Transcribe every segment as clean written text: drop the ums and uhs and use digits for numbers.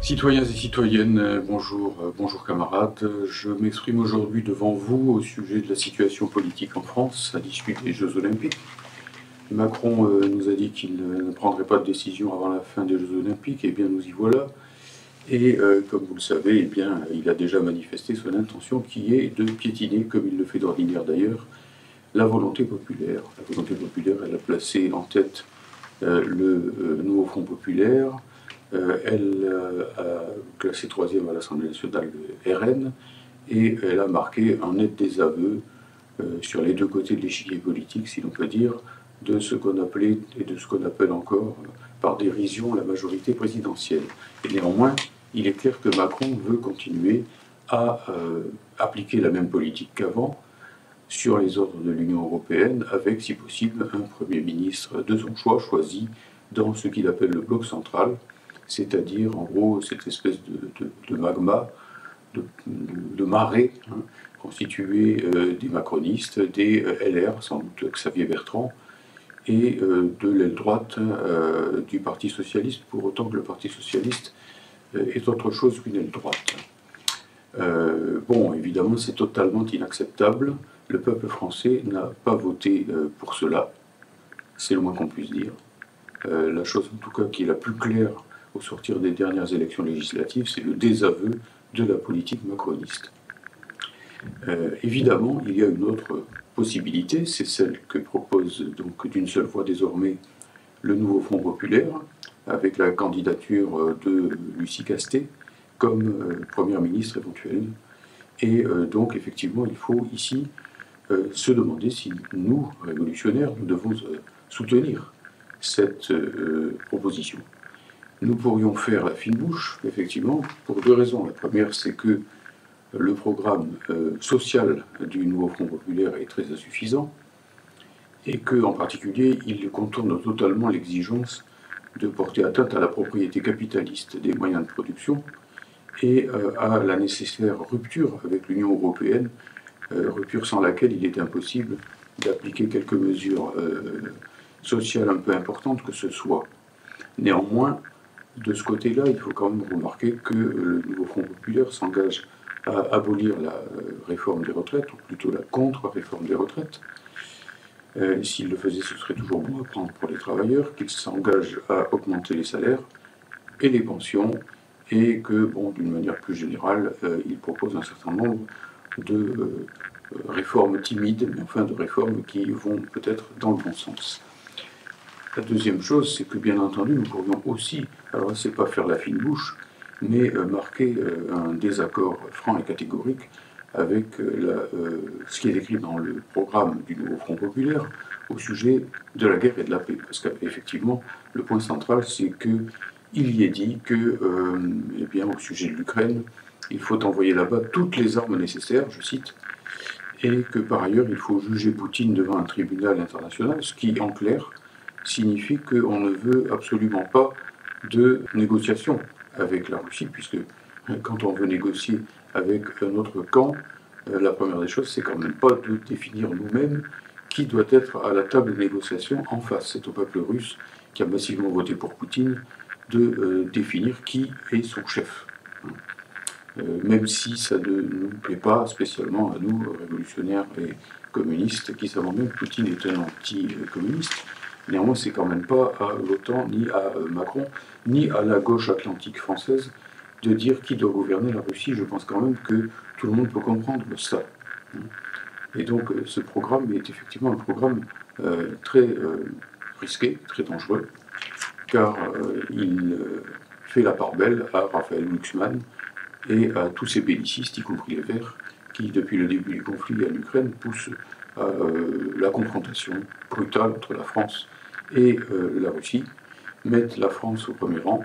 Citoyens et citoyennes, bonjour, bonjour camarades. Je m'exprime aujourd'hui devant vous au sujet de la situation politique en France à l'issue des Jeux Olympiques. Macron nous a dit qu'il ne prendrait pas de décision avant la fin des Jeux Olympiques, et bien nous y voilà. Et comme vous le savez, bien, il a déjà manifesté son intention qui est de piétiner, comme il le fait d'ordinaire d'ailleurs, la volonté populaire. La volonté populaire, elle a placé en tête le nouveau Front populaire. Elle a classé troisième à l'Assemblée nationale de RN et elle a marqué un net désaveu sur les deux côtés de l'échiquier politique, si l'on peut dire, de ce qu'on appelait et de ce qu'on appelle encore par dérision la majorité présidentielle. Et néanmoins, il est clair que Macron veut continuer à appliquer la même politique qu'avant sur les ordres de l'Union européenne, avec, si possible, un Premier ministre de son choix choisi dans ce qu'il appelle le bloc central, c'est-à-dire en gros cette espèce de magma, de marée, constitué des macronistes, des LR, sans doute Xavier Bertrand, et de l'aile droite du Parti socialiste, pour autant que le Parti socialiste est autre chose qu'une aile droite. Bon, évidemment, c'est totalement inacceptable. Le peuple français n'a pas voté pour cela, c'est le moins qu'on puisse dire. La chose, en tout cas, qui est la plus claire au sortir des dernières élections législatives, c'est le désaveu de la politique macroniste. Évidemment, il y a une autre possibilité, c'est celle que propose donc d'une seule voix désormais le nouveau Front populaire, avec la candidature de Lucie Castet comme première ministre éventuelle. Et donc, effectivement, il faut ici se demander si nous, révolutionnaires, nous devons soutenir cette proposition. Nous pourrions faire la fine bouche, effectivement, pour deux raisons. La première, c'est que le programme social du nouveau Front populaire est très insuffisant et qu'en particulier, il contourne totalement l'exigence de porter atteinte à la propriété capitaliste des moyens de production et à la nécessaire rupture avec l'Union européenne, rupture sans laquelle il est impossible d'appliquer quelques mesures sociales un peu importantes que ce soit. Néanmoins, de ce côté-là, il faut quand même remarquer que le nouveau Front populaire s'engage à abolir la réforme des retraites, ou plutôt la contre-réforme des retraites. S'il le faisait, ce serait toujours bon à prendre pour les travailleurs, qu'il s'engage à augmenter les salaires et les pensions, et que, bon, d'une manière plus générale, il propose un certain nombre de réformes timides, mais enfin de réformes qui vont peut-être dans le bon sens. La deuxième chose, c'est que bien entendu, nous pourrions aussi, alors c'est pas faire la fine bouche, mais marquer un désaccord franc et catégorique avec ce qui est écrit dans le programme du nouveau Front populaire au sujet de la guerre et de la paix. Parce qu'effectivement, le point central, c'est qu'il y est dit que, eh bien, au sujet de l'Ukraine, il faut envoyer là-bas toutes les armes nécessaires, je cite, et que par ailleurs, il faut juger Poutine devant un tribunal international, ce qui, en clair, signifie qu'on ne veut absolument pas de négociation avec la Russie, puisque quand on veut négocier avec un autre camp, la première des choses, c'est quand même pas de définir nous-mêmes qui doit être à la table de négociation en face. C'est au peuple russe qui a massivement voté pour Poutine de définir qui est son chef. Même si ça ne nous plaît pas spécialement à nous, révolutionnaires et communistes, qui savons bien que Poutine est un anti-communiste. Néanmoins, c'est quand même pas à l'OTAN, ni à Macron, ni à la gauche atlantique française de dire qui doit gouverner la Russie. Je pense quand même que tout le monde peut comprendre ça. Et donc, ce programme est effectivement un programme très risqué, très dangereux, car il fait la part belle à Raphaël Glucksmann et à tous ces bellicistes, y compris les Verts, qui, depuis le début du conflit en Ukraine, poussent à la confrontation brutale entre la France et la Russie, mettent la France au premier rang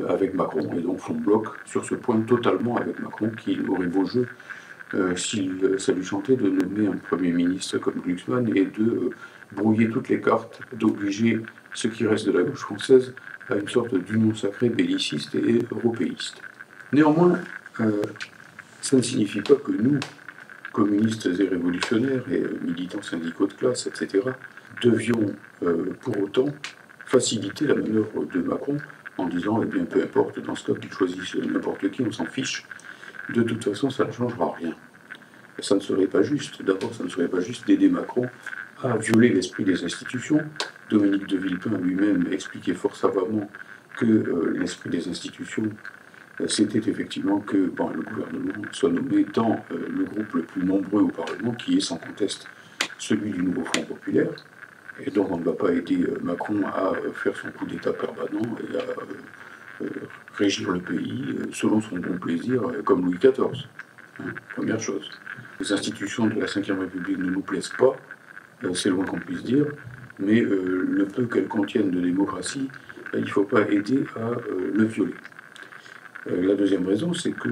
avec Macron, et donc font bloc sur ce point totalement avec Macron, qui aurait beau jeu, ça lui chantait de nommer un Premier ministre comme Glucksmann et de brouiller toutes les cartes, d'obliger ce qui reste de la gauche française à une sorte d'union sacrée belliciste et européiste. Néanmoins, ça ne signifie pas que nous, communistes et révolutionnaires et militants syndicaux de classe, etc., devions pour autant faciliter la manœuvre de Macron en disant, eh bien, peu importe, dans ce cas qu'ils choisissent n'importe qui, on s'en fiche. De toute façon, ça ne changera rien. Et ça ne serait pas juste. D'abord, ça ne serait pas juste d'aider Macron à violer l'esprit des institutions. Dominique de Villepin lui-même expliquait fort savamment que l'esprit des institutions, c'était effectivement que le gouvernement soit nommé dans le groupe le plus nombreux au Parlement, qui est sans conteste celui du nouveau Front populaire. Et donc on ne va pas aider Macron à faire son coup d'État permanent et à régir le pays selon son bon plaisir, comme Louis XIV. Hein, première chose. Les institutions de la Ve République ne nous plaisent pas, c'est loin qu'on puisse dire, mais le peu qu'elles contiennent de démocratie, il ne faut pas aider à le violer. La deuxième raison, c'est que,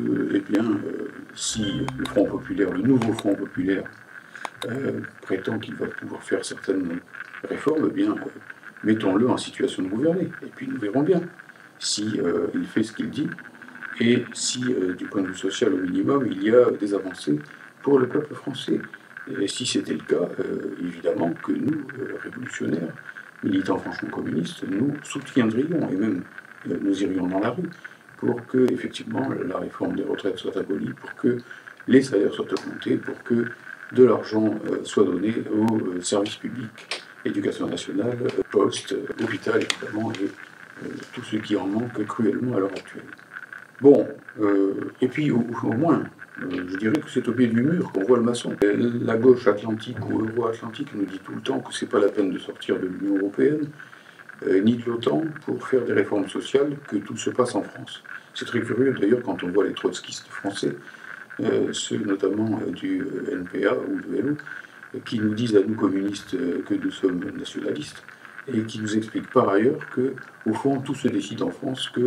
si le Front populaire, le nouveau Front populaire, prétend qu'il va pouvoir faire certaines réformes, mettons-le en situation de gouverner, et puis nous verrons bien si il fait ce qu'il dit, et si, du point de vue social au minimum, il y a des avancées pour le peuple français. Et si c'était le cas, évidemment que nous, révolutionnaires, militants franchement communistes, nous soutiendrions, et même nous irions dans la rue, pour que, effectivement, la réforme des retraites soit abolie, pour que les salaires soient augmentés, pour que de l'argent soit donné aux services publics, éducation nationale, poste, hôpital, évidemment, et tout ce qui en manque cruellement à l'heure actuelle. Bon, et puis au moins, je dirais que c'est au pied du mur qu'on voit le maçon. La gauche atlantique ou euro-atlantique nous dit tout le temps que c'est pas la peine de sortir de l'Union européenne, ni de l'OTAN pour faire des réformes sociales, que tout se passe en France. C'est très curieux d'ailleurs quand on voit les trotskistes français, ceux notamment du NPA ou du LO, qui nous disent à nous communistes que nous sommes nationalistes, et qui nous expliquent par ailleurs que, au fond, tout se décide en France, que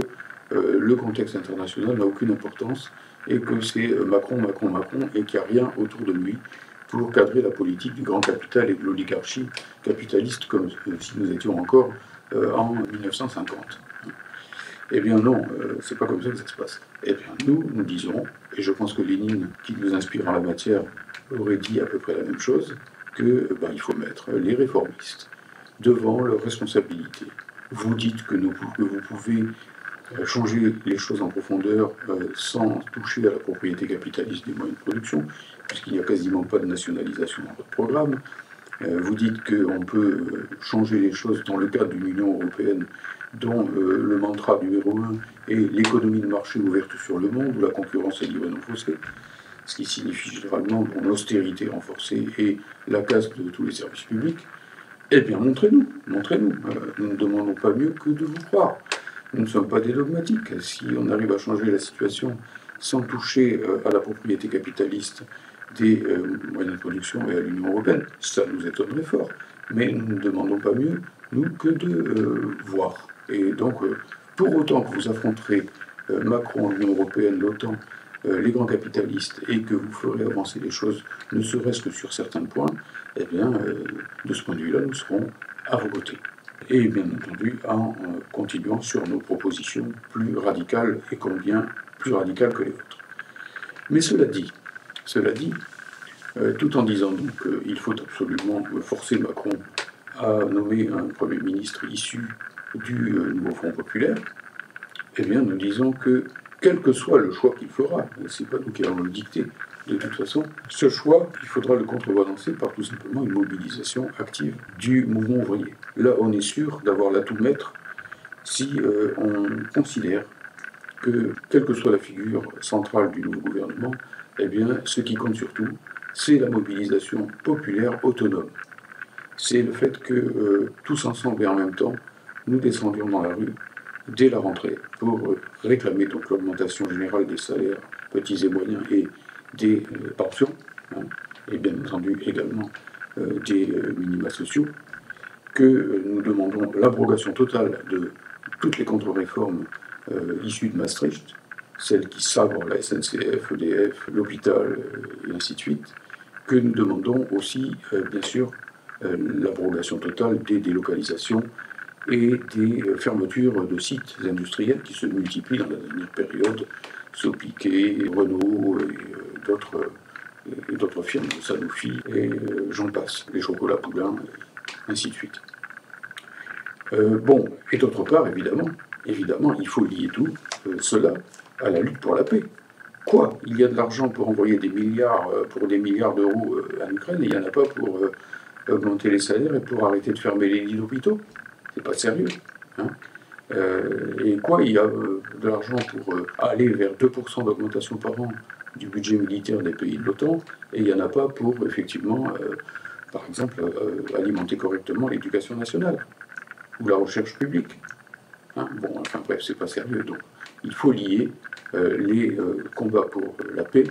le contexte international n'a aucune importance, et que c'est Macron, Macron, Macron, et qu'il n'y a rien autour de lui pour cadrer la politique du grand capital et de l'oligarchie capitaliste, comme si nous étions encore en 1950. Eh bien non, c'est pas comme ça que ça se passe. Eh bien nous disons, et je pense que Lénine, qui nous inspire en la matière, aurait dit à peu près la même chose, que il faut mettre les réformistes devant leurs responsabilités. Vous dites que vous pouvez changer les choses en profondeur sans toucher à la propriété capitaliste des moyens de production, puisqu'il n'y a quasiment pas de nationalisation dans votre programme. Vous dites qu'on peut changer les choses dans le cadre d'une Union européenne dont le mantra numéro 1 est l'économie de marché ouverte sur le monde, où la concurrence est libre et non faussée, ce qui signifie généralement l'austérité renforcée et la casse de tous les services publics. Eh bien, montrez-nous. Nous ne demandons pas mieux que de vous croire. Nous ne sommes pas des dogmatiques. Si on arrive à changer la situation sans toucher à la propriété capitaliste des moyens de production et à l'Union européenne, ça nous étonnerait fort. Mais nous ne demandons pas mieux, nous, que de voir. Et donc, pour autant que vous affronterez Macron, l'Union européenne, l'OTAN, les grands capitalistes, et que vous ferez avancer les choses, ne serait-ce que sur certains points, eh bien, de ce point de vue-là, nous serons à vos côtés. Et bien entendu, en continuant sur nos propositions plus radicales, et combien plus radicales que les vôtres. Mais cela dit, tout en disant donc qu'il faut absolument forcer Macron à nommer un Premier ministre issu du nouveau Front populaire, eh bien nous disons que, quel que soit le choix qu'il fera, c'est pas nous qui allons le dicter, de toute façon, ce choix, il faudra le contrebalancer par tout simplement une mobilisation active du mouvement ouvrier. Là, on est sûr d'avoir l'atout maître si on considère que, quelle que soit la figure centrale du nouveau gouvernement, eh bien, ce qui compte surtout, c'est la mobilisation populaire autonome. C'est le fait que tous ensemble et en même temps, nous descendions dans la rue dès la rentrée pour réclamer donc l'augmentation générale des salaires petits et moyens et des pensions, et bien entendu également des minima sociaux, que nous demandons l'abrogation totale de toutes les contre-réformes issues de Maastricht, celles qui sabrent la SNCF, EDF, l'hôpital, et ainsi de suite, que nous demandons aussi, bien sûr, l'abrogation totale des délocalisations et des fermetures de sites industriels qui se multiplient dans la dernière période, Sopiquet, Renault et d'autres firmes, Sanofi, et j'en passe, les chocolats Poulain, et ainsi de suite. Et d'autre part, évidemment, évidemment, il faut lier tout cela à la lutte pour la paix. Quoi? Il y a de l'argent pour envoyer des milliards d'euros à l'Ukraine et il n'y en a pas pour augmenter les salaires et pour arrêter de fermer les lits d'hôpitaux? C'est pas sérieux. Hein. Et quoi? Il y a de l'argent pour aller vers 2% d'augmentation par an du budget militaire des pays de l'OTAN et il n'y en a pas pour, effectivement, par exemple, alimenter correctement l'éducation nationale ou la recherche publique. Hein. Bon, enfin bref, c'est pas sérieux. Donc, il faut lier les combats pour la paix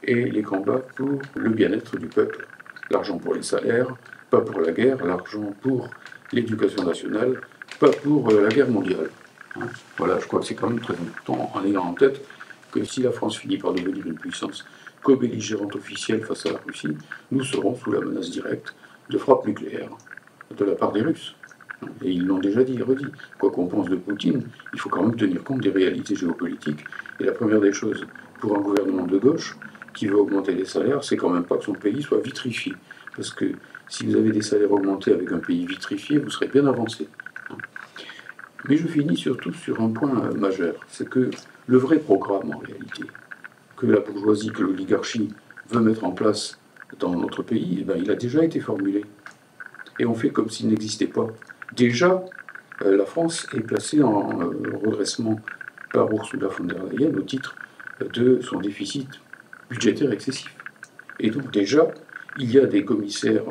et les combats pour le bien-être du peuple. L'argent pour les salaires, pas pour la guerre, l'argent pour l'éducation nationale, pas pour la guerre mondiale. Hein. Voilà, je crois que c'est quand même très important en ayant en tête que si la France finit par devenir une puissance co-belligérante officielle face à la Russie, nous serons sous la menace directe de frappe nucléaire de la part des Russes. Et ils l'ont déjà dit et redit. Quoi qu'on pense de Poutine, il faut quand même tenir compte des réalités géopolitiques. Et la première des choses pour un gouvernement de gauche qui veut augmenter les salaires, c'est quand même pas que son pays soit vitrifié. Parce que si vous avez des salaires augmentés avec un pays vitrifié, vous serez bien avancé. Mais je finis surtout sur un point majeur, c'est que le vrai programme en réalité, que la bourgeoisie, que l'oligarchie veut mettre en place dans notre pays, eh ben, il a déjà été formulé. Et on fait comme s'il n'existait pas. Déjà, la France est placée en redressement par Ursula von der Leyen au titre de son déficit budgétaire excessif. Et donc déjà, il y a des commissaires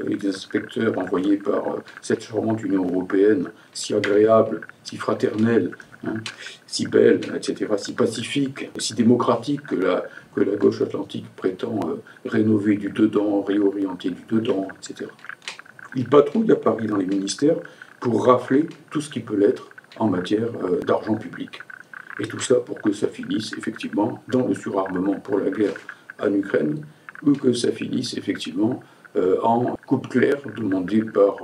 et des inspecteurs envoyés par cette charmante Union européenne, si agréable, si fraternelle, hein, si belle, etc., si pacifique, si démocratique que la gauche atlantique prétend rénover du dedans, réorienter du dedans, etc. Ils patrouillent à Paris dans les ministères pour rafler tout ce qui peut l'être en matière d'argent public. Et tout ça pour que ça finisse effectivement dans le surarmement pour la guerre en Ukraine, ou que ça finisse effectivement en coupe claire demandée par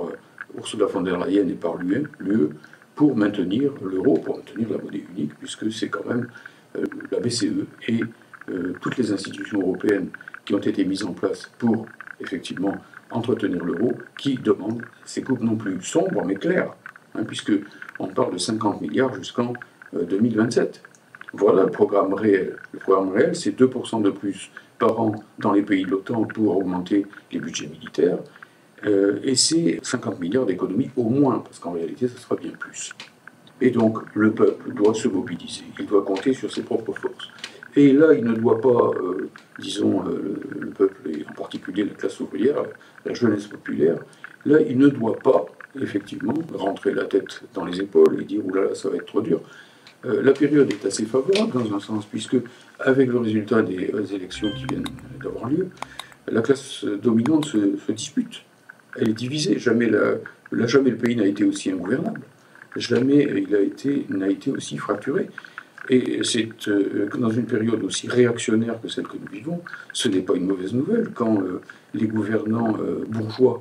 Ursula von der Leyen et par l'UE pour maintenir l'euro, pour maintenir la monnaie unique, puisque c'est quand même la BCE et toutes les institutions européennes qui ont été mises en place pour effectivement entretenir l'euro, qui demandent ces coupes non plus sombres mais claires, hein, puisque on parle de 50 milliards jusqu'en 2027. Voilà le programme réel. Le programme réel, c'est 2% de plus par an dans les pays de l'OTAN pour augmenter les budgets militaires, et c'est 50 milliards d'économies au moins, parce qu'en réalité, ça sera bien plus. Et donc, le peuple doit se mobiliser, il doit compter sur ses propres forces. Et là, il ne doit pas, disons, le peuple, et en particulier la classe ouvrière, la jeunesse populaire, là, il ne doit pas, effectivement, rentrer la tête dans les épaules et dire « oulala, ça va être trop dur ». La période est assez favorable dans un sens, puisque avec le résultat des élections qui viennent d'avoir lieu, la classe dominante se dispute. Elle est divisée. Jamais le pays n'a été aussi ingouvernable. Jamais il n'a été aussi fracturé. Et c'est dans une période aussi réactionnaire que celle que nous vivons, ce n'est pas une mauvaise nouvelle quand les gouvernants bourgeois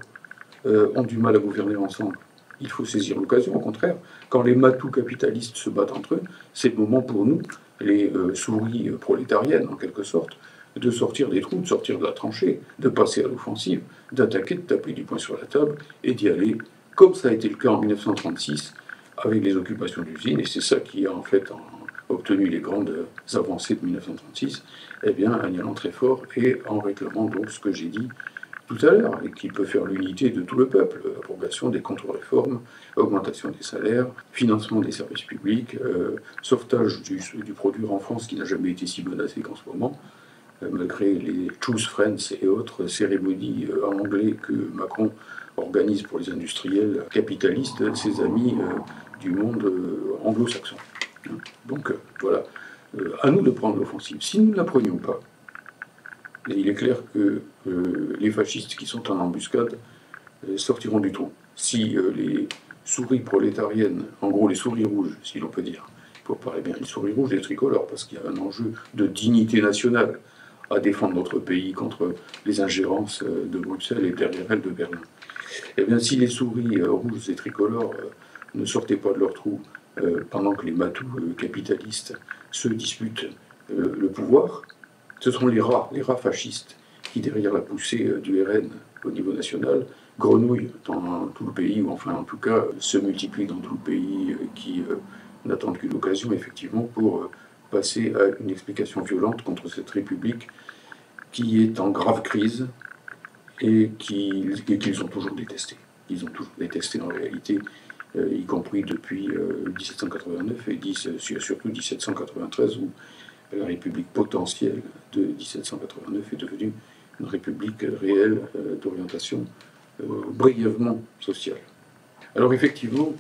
ont du mal à gouverner ensemble. Il faut saisir l'occasion, au contraire. Quand les matous capitalistes se battent entre eux, c'est le moment pour nous, les souris prolétariennes en quelque sorte, de sortir des trous, de sortir de la tranchée, de passer à l'offensive, d'attaquer, de taper du poing sur la table et d'y aller, comme ça a été le cas en 1936 avec les occupations d'usines, et c'est ça qui a en fait obtenu les grandes avancées de 1936, eh bien, en y allant très fort et en réclamant donc ce que j'ai dit tout à l'heure, et qui peut faire l'unité de tout le peuple, abrogation des contre-réformes, augmentation des salaires, financement des services publics, sauvetage du produit en France qui n'a jamais été si menacé qu'en ce moment, malgré les Choose Friends et autres cérémonies en anglais que Macron organise pour les industriels capitalistes, ses amis du monde anglo-saxon. Donc voilà, à nous de prendre l'offensive. Si nous ne la prenions pas, il est clair que les fascistes qui sont en embuscade sortiront du trou. Si les souris prolétariennes, en gros les souris rouges, si l'on peut dire, pour parler bien, les souris rouges et tricolores, parce qu'il y a un enjeu de dignité nationale à défendre notre pays contre les ingérences de Bruxelles et derrière elles de Berlin. Eh bien, si les souris rouges et tricolores ne sortaient pas de leur trou pendant que les matous capitalistes se disputent le pouvoir, ce seront les rats fascistes qui, derrière la poussée du RN au niveau national, grenouillent dans tout le pays, ou enfin en tout cas se multiplient dans tout le pays, qui n'attendent qu'une occasion, effectivement, pour passer à une explication violente contre cette République qui est en grave crise et qu'ils ont toujours détesté. Ils ont toujours détesté en réalité, y compris depuis 1789 et surtout 1793, où la République potentielle de 1789 est devenue une République réelle d'orientation brièvement sociale. Alors effectivement,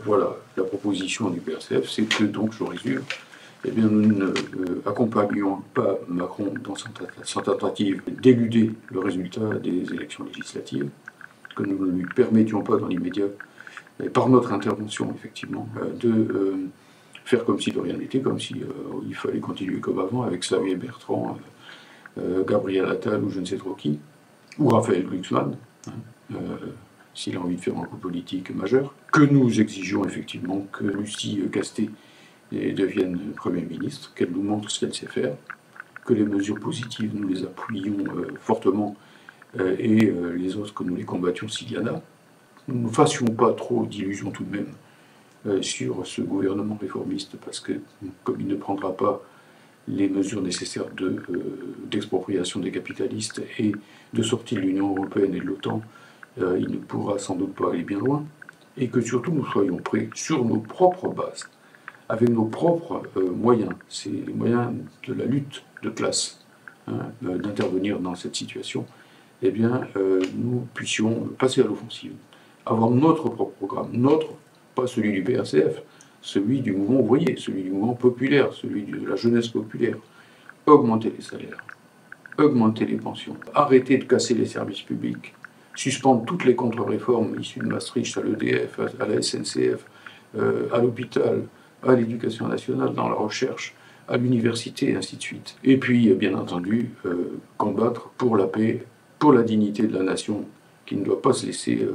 voilà, la proposition du PRCF, c'est que, donc, je résume, eh bien, nous n'accompagnions pas Macron dans sa tentative d'éluder le résultat des élections législatives, que nous ne lui permettions pas dans l'immédiat, par notre intervention, effectivement, de faire comme si de rien n'était, comme si il fallait continuer comme avant, avec Xavier Bertrand, Gabriel Attal ou je ne sais trop qui, ou Raphaël Glucksmann, s'il a envie de faire un coup politique majeur, que nous exigeons effectivement que Lucie Casté devienne Premier ministre, qu'elle nous montre ce qu'elle sait faire, que les mesures positives, nous les appuyons fortement, et les autres, que nous les combattions s'il y en a. Nous ne fassions pas trop d'illusions tout de même sur ce gouvernement réformiste, parce que comme il ne prendra pas les mesures nécessaires d'expropriation des capitalistes et de sortie de l'Union européenne et de l'OTAN, il ne pourra sans doute pas aller bien loin, et que surtout nous soyons prêts sur nos propres bases, avec nos propres moyens, c'est les moyens de la lutte de classe, d'intervenir dans cette situation, eh bien, nous puissions passer à l'offensive, avoir notre propre programme, pas celui du PRCF, celui du mouvement ouvrier, celui du mouvement populaire, celui de la jeunesse populaire, augmenter les salaires, augmenter les pensions, arrêter de casser les services publics, suspendre toutes les contre-réformes issues de Maastricht à l'EDF, à la SNCF, à l'hôpital, à l'éducation nationale, dans la recherche, à l'université, et ainsi de suite. Et puis, bien entendu, combattre pour la paix, pour la dignité de la nation, qui ne doit pas se laisser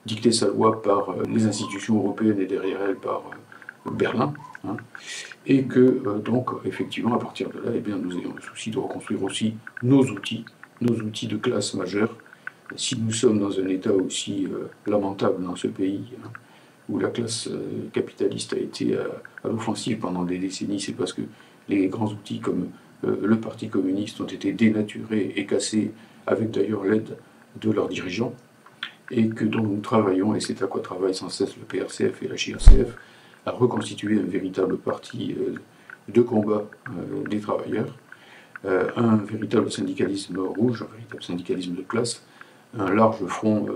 dicter sa loi par les institutions européennes et derrière elles par Berlin, et que, donc, effectivement, à partir de là, eh bien, nous ayons le souci de reconstruire aussi nos outils de classe majeure. Si nous sommes dans un état aussi lamentable dans ce pays, où la classe capitaliste a été à l'offensive pendant des décennies, c'est parce que les grands outils comme le Parti communiste ont été dénaturés et cassés, avec d'ailleurs l'aide de leurs dirigeants, et que donc nous travaillons, et c'est à quoi travaillent sans cesse le PRCF et la JRCF, à reconstituer un véritable parti de combat des travailleurs, un véritable syndicalisme rouge, un véritable syndicalisme de classe, un large front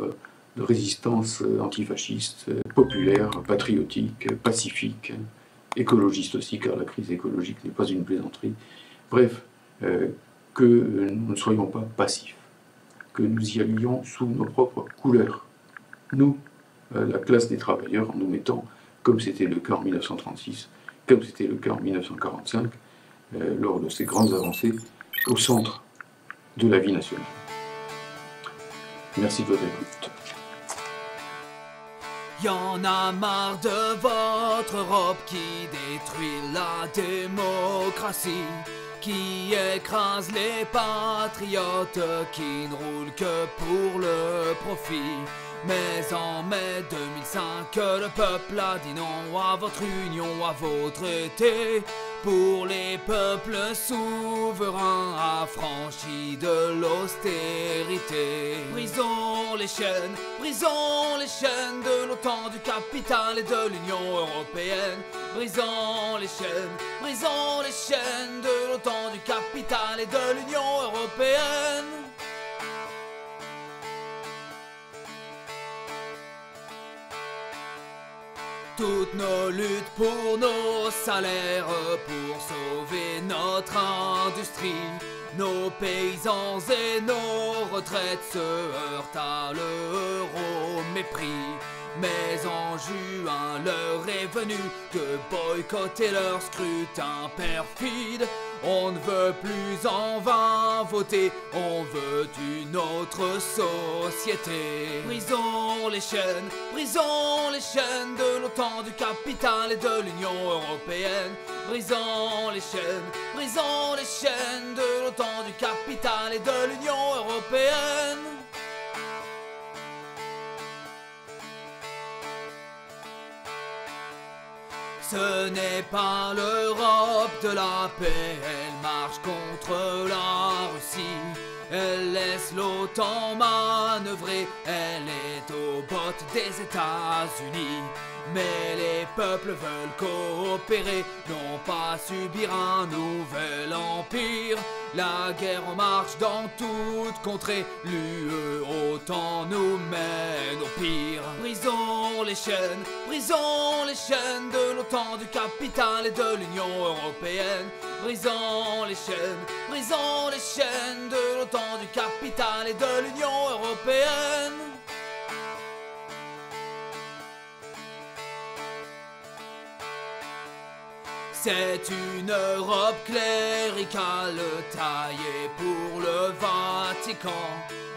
de résistance antifasciste, populaire, patriotique, pacifique, écologiste aussi, car la crise écologique n'est pas une plaisanterie. Bref, que nous ne soyons pas passifs, que nous y allions sous nos propres couleurs. Nous, la classe des travailleurs, en nous mettant, comme c'était le cas en 1936, comme c'était le cas en 1945, lors de ces grandes avancées, au centre de la vie nationale. Merci de votre écoute. Y'en a marre de votre Europe qui détruit la démocratie, qui écrase les patriotes, qui ne roulent que pour le profit. Mais en mai 2005, le peuple a dit non à votre union, à vos traités. Pour les peuples souverains affranchis de l'austérité. Brisons les chaînes de l'OTAN, du capital et de l'Union européenne. Brisons les chaînes de l'OTAN, du capital et de l'Union européenne. Toutes nos luttes pour nos salaires, pour sauver notre industrie. Nos paysans et nos retraites se heurtent à l'euro mépris. Mais en juin, l'heure est venue de boycotter leur scrutin perfide. On ne veut plus en vain voter, on veut une autre société. Brisons les chaînes de l'OTAN, du capital et de l'Union européenne. Brisons les chaînes de l'OTAN, du capital et de l'Union européenne. Ce n'est pas l'Europe de la paix, elle marche contre la Russie. Elle laisse l'OTAN manœuvrer, elle est aux bottes des États-Unis. Mais les peuples veulent coopérer, non pas subir un nouvel empire. La guerre en marche dans toute contrée, l'UE OTAN nous mène au pire. Brisons les chaînes de l'OTAN, du capital et de l'Union européenne. Brisons les chaînes de l'OTAN, du capital et de l'Union européenne. C'est une Europe cléricale taillée pour le Vatican,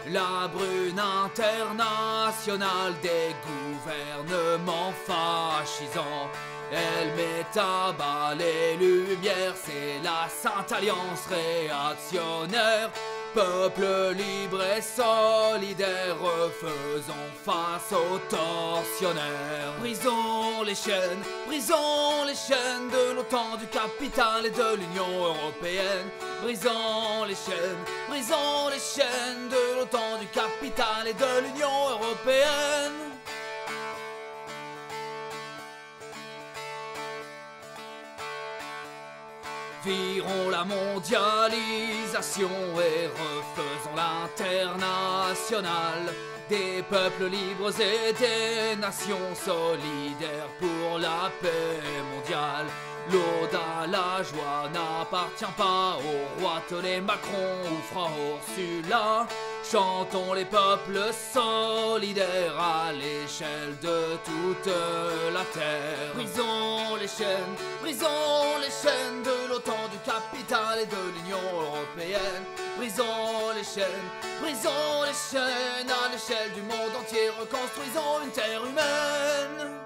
la brune internationale des gouvernements fascisants. Elle met à bas les lumières, c'est la Sainte Alliance réactionnaire. Peuple libre et solidaire, faisons face aux tortionnaires. Brisons les chaînes de l'OTAN, du capital et de l'Union européenne. Brisons les chaînes de l'OTAN, du capital et de l'Union européenne. Virons la mondialisation et refaisons l'international. Des peuples libres et des nations solidaires pour la paix mondiale. L'ode à la joie n'appartient pas au roi Tolé, Macron ou Fra Ursula. Chantons les peuples solidaires à l'échelle de toute la terre. Brisons les chaînes de l'OTAN, du capital et de l'Union européenne. Brisons les chaînes à l'échelle du monde entier. Reconstruisons une terre humaine.